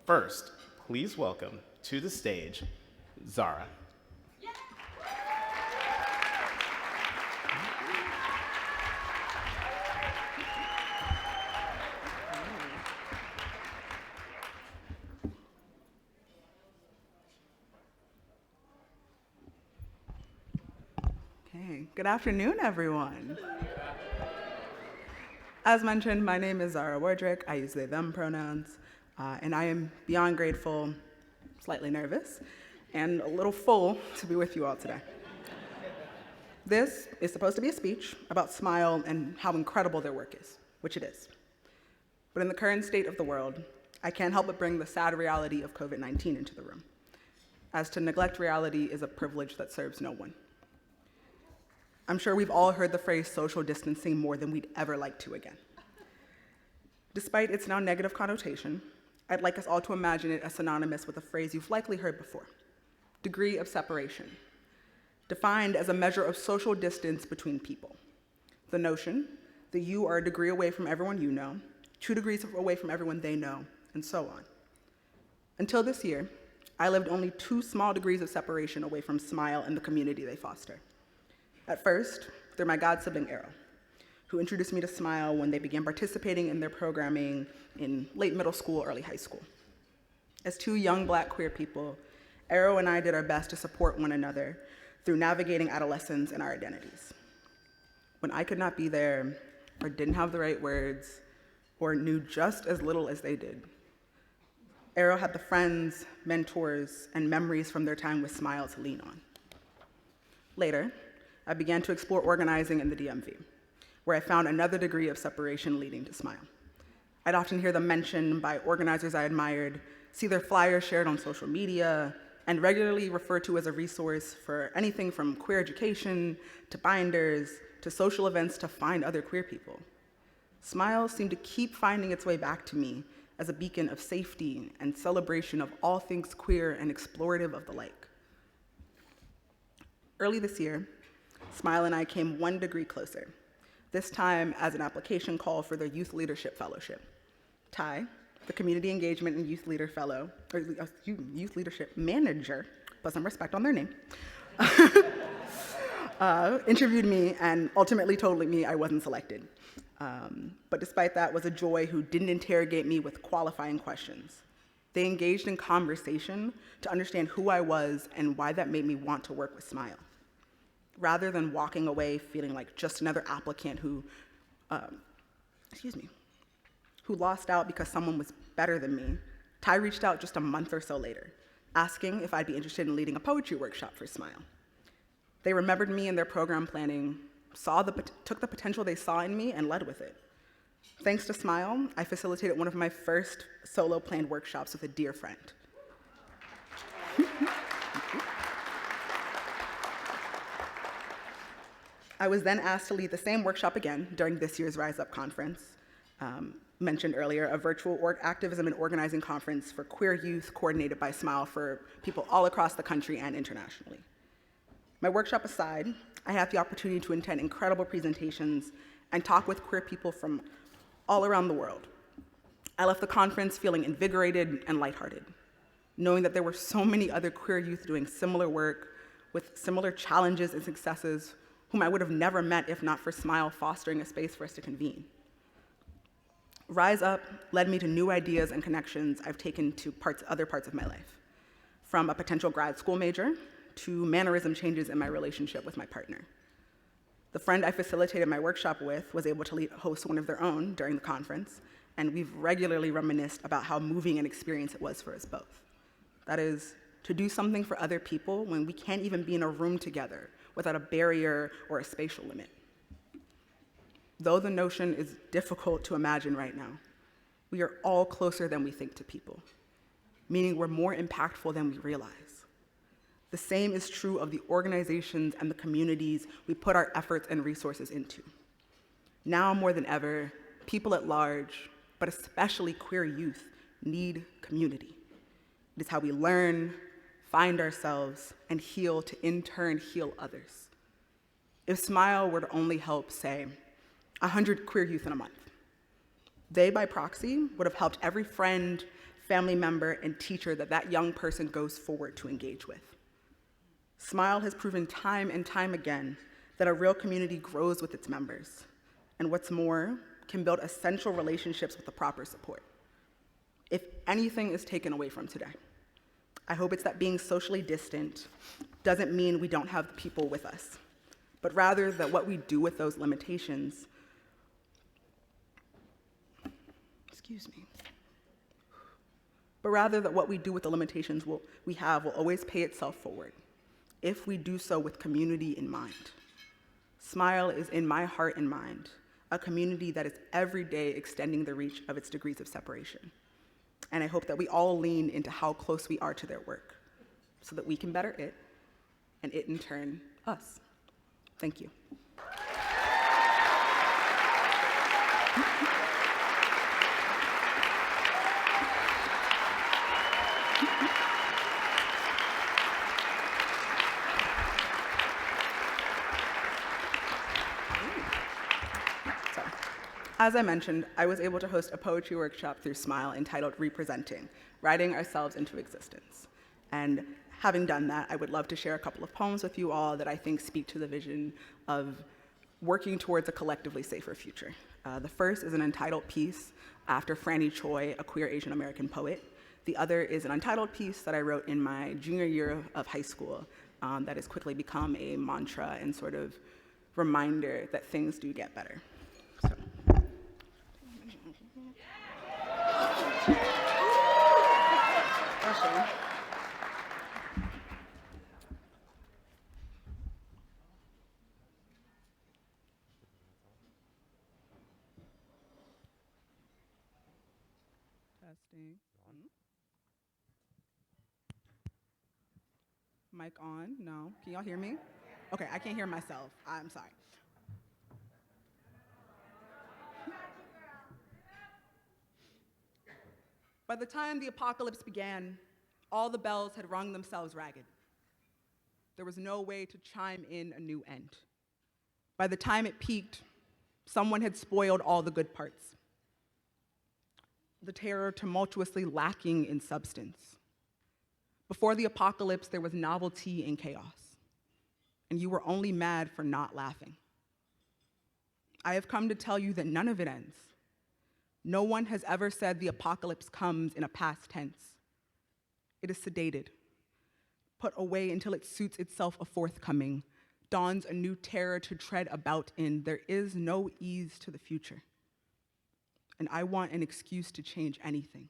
First, please welcome to the stage, Zahra. Okay, good afternoon, everyone. As mentioned, my name is Zahra Wardrick. I use they, them pronouns, and I am beyond grateful, slightly nervous, and a little full to be with you all today. This is supposed to be a speech about SMYAL and how incredible their work is, which it is. But in the current state of the world, I can't help but bring the sad reality of COVID-19 into the room, as to neglect reality is a privilege that serves no one. I'm sure we've all heard the phrase social distancing more than we'd ever like to again. Despite its now negative connotation, I'd like us all to imagine it as synonymous with a phrase you've likely heard before: degree of separation, defined as a measure of social distance between people. The notion that you are a degree away from everyone you know, 2 degrees away from everyone they know, and so on. Until this year, I lived only 2 small degrees of separation away from SMYAL and the community they foster. At first, through my god-sibling, Arrow, who introduced me to SMYAL when they began participating in their programming in late middle school, early high school. As 2 young Black queer people, Arrow and I did our best to support one another through navigating adolescence and our identities. When I could not be there, or didn't have the right words, or knew just as little as they did, Arrow had the friends, mentors, and memories from their time with SMYAL to lean on. Later, I began to explore organizing in the DMV, where I found another degree of separation leading to SMYAL. I'd often hear them mentioned by organizers I admired, see their flyers shared on social media, and regularly referred to as a resource for anything from queer education, to binders, to social events to find other queer people. SMYAL seemed to keep finding its way back to me as a beacon of safety and celebration of all things queer and explorative of the like. Early this year, SMYAL and I came 1 degree closer, this time as an application call for their Youth Leadership Fellowship. Ty, the Community Engagement and Youth Leader Fellow, or Youth Leadership Manager, put some respect on their name, interviewed me and ultimately told me I wasn't selected. But despite that, was a joy who didn't interrogate me with qualifying questions. They engaged in conversation to understand who I was and why that made me want to work with SMYAL, rather than walking away feeling like just another applicant who lost out because someone was better than me. Ty reached out just a month or so later, asking if I'd be interested in leading a poetry workshop for SMYAL. They remembered me in their program planning, took the potential they saw in me and led with it. Thanks to SMYAL, I facilitated one of my first solo planned workshops with a dear friend. I was then asked to lead the same workshop again during this year's Rise Up conference, mentioned earlier, a virtual activism and organizing conference for queer youth coordinated by SMYAL for people all across the country and internationally. My workshop aside, I had the opportunity to attend incredible presentations and talk with queer people from all around the world. I left the conference feeling invigorated and lighthearted, knowing that there were so many other queer youth doing similar work with similar challenges and successes whom I would have never met if not for SMYAL fostering a space for us to convene. Rise Up led me to new ideas and connections I've taken to other parts of my life, from a potential grad school major to mannerism changes in my relationship with my partner. The friend I facilitated my workshop with was able to host one of their own during the conference, and we've regularly reminisced about how moving an experience it was for us both. That is, to do something for other people when we can't even be in a room together without a barrier or a spatial limit. Though the notion is difficult to imagine right now, we are all closer than we think to people, meaning we're more impactful than we realize. The same is true of the organizations and the communities we put our efforts and resources into. Now more than ever, people at large, but especially queer youth, need community. It is how we learn, find ourselves, and heal to in turn heal others. If SMYAL were to only help, say, 100 queer youth in a month, they, by proxy, would have helped every friend, family member, and teacher that that young person goes forward to engage with. SMYAL has proven time and time again that a real community grows with its members, and what's more, can build essential relationships with the proper support. If anything is taken away from today, I hope it's that being socially distant doesn't mean we don't have people with us, but rather that what we do with those limitations, but rather that what we do with the limitations we have will always pay itself forward, if we do so with community in mind. SMYAL is in my heart and mind, a community that is every day extending the reach of its degrees of separation. And I hope that we all lean into how close we are to their work so that we can better it, and it in turn, us. Thank you. So, as I mentioned, I was able to host a poetry workshop through SMYAL entitled Representing, Writing Ourselves into Existence. And having done that, I would love to share a couple of poems with you all that I think speak to the vision of working towards a collectively safer future. The first is an entitled piece after Franny Choi, a queer Asian American poet. The other is an untitled piece that I wrote in my junior year of high school that has quickly become a mantra and sort of reminder that things do get better. So. Testing. Mic on? No. Can y'all hear me? Okay, I can't hear myself. I'm sorry. By the time the apocalypse began, all the bells had rung themselves ragged. There was no way to chime in a new end. By the time it peaked, someone had spoiled all the good parts. The terror tumultuously lacking in substance. Before the apocalypse, there was novelty in chaos, and you were only mad for not laughing. I have come to tell you that none of it ends. No one has ever said the apocalypse comes in a past tense. It is sedated, put away until it suits itself a forthcoming, dawns a new terror to tread about in. There is no ease to the future. And I want an excuse to change anything.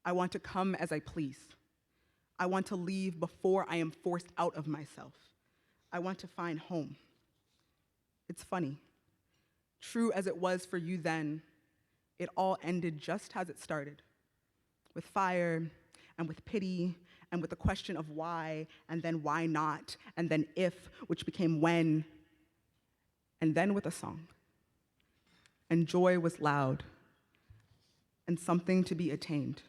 I want to come as I please. I want to leave before I am forced out of myself. I want to find home. It's funny. True as it was for you then, it all ended just as it started, with fire and with pity and with the question of why, and then why not, and then if, which became when, and then with a song. And joy was loud and something to be attained.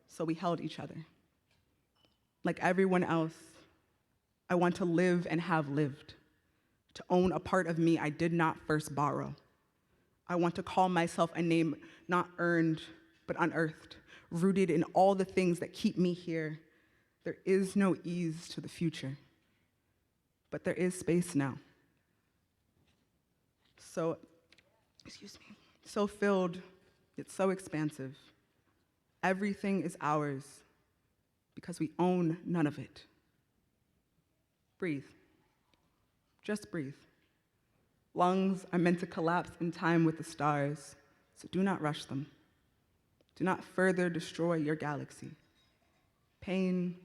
So we held each other. Like everyone else, I want to live and have lived, to own a part of me I did not first borrow. I want to call myself a name not earned, but unearthed, rooted in all the things that keep me here. There is no ease to the future, but there is space now. So filled, yet so expansive. Everything is ours because we own none of it. Breathe. Just breathe. Lungs are meant to collapse in time with the stars, so do not rush them. Do not further destroy your galaxy. Pain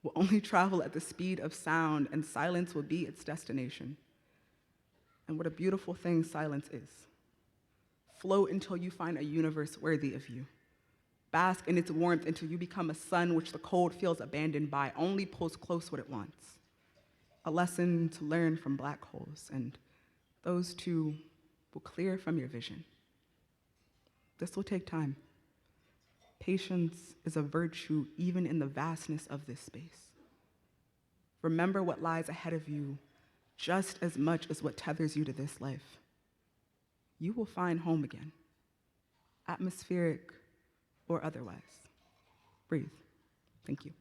will only travel at the speed of sound, and silence will be its destination. And what a beautiful thing silence is. Float until you find a universe worthy of you. Bask in its warmth until you become a sun which the cold feels abandoned by, only pulls close what it wants. A lesson to learn from black holes, and those too will clear from your vision. This will take time. Patience is a virtue even in the vastness of this space. Remember what lies ahead of you just as much as what tethers you to this life. You will find home again. Atmospheric, or otherwise. Breathe. Thank you.